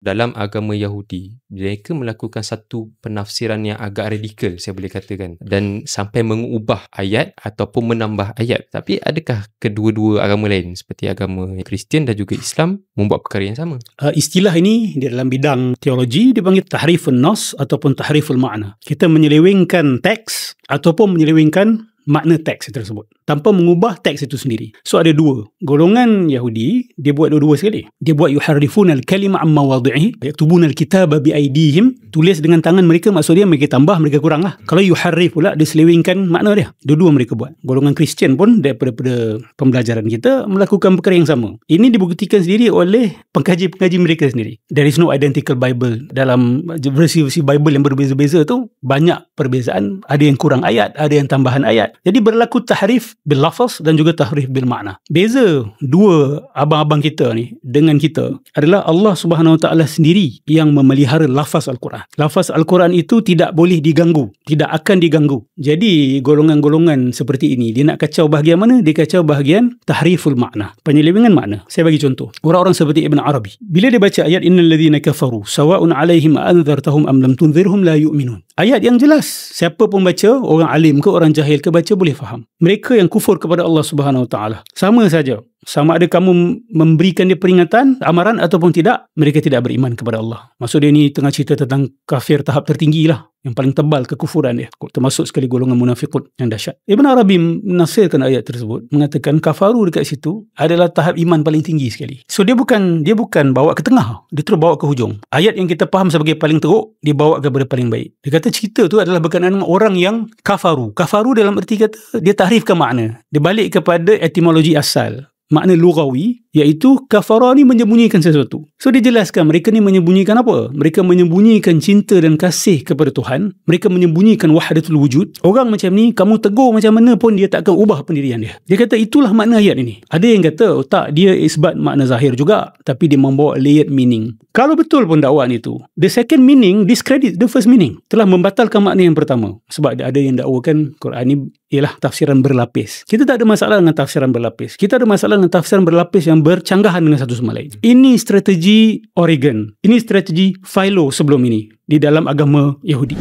dalam agama Yahudi, mereka melakukan satu penafsiran yang agak radikal, saya boleh katakan, dan sampai mengubah ayat ataupun menambah ayat. Tapi adakah kedua-dua agama lain seperti agama Kristian dan juga Islam membuat perkara yang sama? Istilah ini di dalam bidang teologi dipanggil tahrifun nas ataupun tahriful makna. Kita menyelewengkan teks ataupun menyelewengkan makna teks tersebut tanpa mengubah teks itu sendiri. So ada dua golongan Yahudi, dia buat dua-dua sekali. Dia buat yuharrifuna al-kalima an mawadhi'i, yaktubuna al-kitaba bi aydihim, tulis dengan tangan mereka, maksudnya mereka tambah, mereka kurang lah. Kalau yuharrif pula, dia selewengkan makna dia. Dua-dua mereka buat. Golongan Kristian pun daripada pembelajaran kita melakukan perkara yang sama. Ini dibuktikan sendiri oleh pengkaji-pengkaji mereka sendiri. There is no identical Bible. Dalam versi-versi Bible yang berbeza-beza tu banyak perbezaan, ada yang kurang ayat, ada yang tambahan ayat. Jadi berlaku tahrif bil lafaz dan juga tahrif bil makna. Beza dua abang-abang kita ni dengan kita adalah Allah Subhanahu Wa Taala sendiri yang memelihara lafaz Al-Quran. Lafaz Al-Quran itu tidak boleh diganggu, tidak akan diganggu. Jadi golongan-golongan seperti ini, dia nak kacau bahagian mana? Dia kacau bahagian tahriful makna, penyelewengan makna. Saya bagi contoh. Orang-orang seperti Ibn Arabi, bila dia baca ayat innal ladzina kafaru sawa'un 'alaihim anzartahum am lam tunzirhum la yu'minun. Ayat yang jelas, siapa pun baca, orang alim ke orang jahil ke baca boleh faham. Mereka yang kufur kepada Allah Subhanahu Wa Taala, sama saja. Sama ada kamu memberikan dia peringatan, amaran ataupun tidak, mereka tidak beriman kepada Allah. Maksud dia ni tengah cerita tentang kafir tahap tertinggi lah, yang paling tebal kekufuran dia, termasuk sekali golongan munafiqun yang dahsyat. Ibn Arabi menafsirkan ayat tersebut, mengatakan kafaru dekat situ adalah tahap iman paling tinggi sekali. So dia bukan bawa ke tengah, dia terus bawa ke hujung. Ayat yang kita faham sebagai paling teruk, dia bawa kepada paling baik. Dia kata cerita tu adalah berkenaan dengan orang yang kafaru. Kafaru dalam erti kata, dia tahrifkan makna. Dia balik kepada etimologi asal. Makna lughawi, iaitu kafara ni menyembunyikan sesuatu. So dia jelaskan mereka ni menyembunyikan apa? Mereka menyembunyikan cinta dan kasih kepada Tuhan. Mereka menyembunyikan wahdatul wujud. Orang macam ni, kamu tegur macam mana pun dia tak akan ubah pendirian dia. Dia kata itulah makna ayat ini. Ada yang kata, tak, dia isbat makna zahir juga, tapi dia membawa layered meaning. Kalau betul pun dakwaan itu, the second meaning discredit the first meaning. Telah membatalkan makna yang pertama. Sebab ada yang dakwakan Quran ni ialah tafsiran berlapis. Kita tak ada masalah dengan tafsiran berlapis. Kita ada masalah dengan tafsiran berlapis yang bercanggahan dengan satu sama lain. Ini strategi Origen. Ini strategi Philo sebelum ini di dalam agama Yahudi.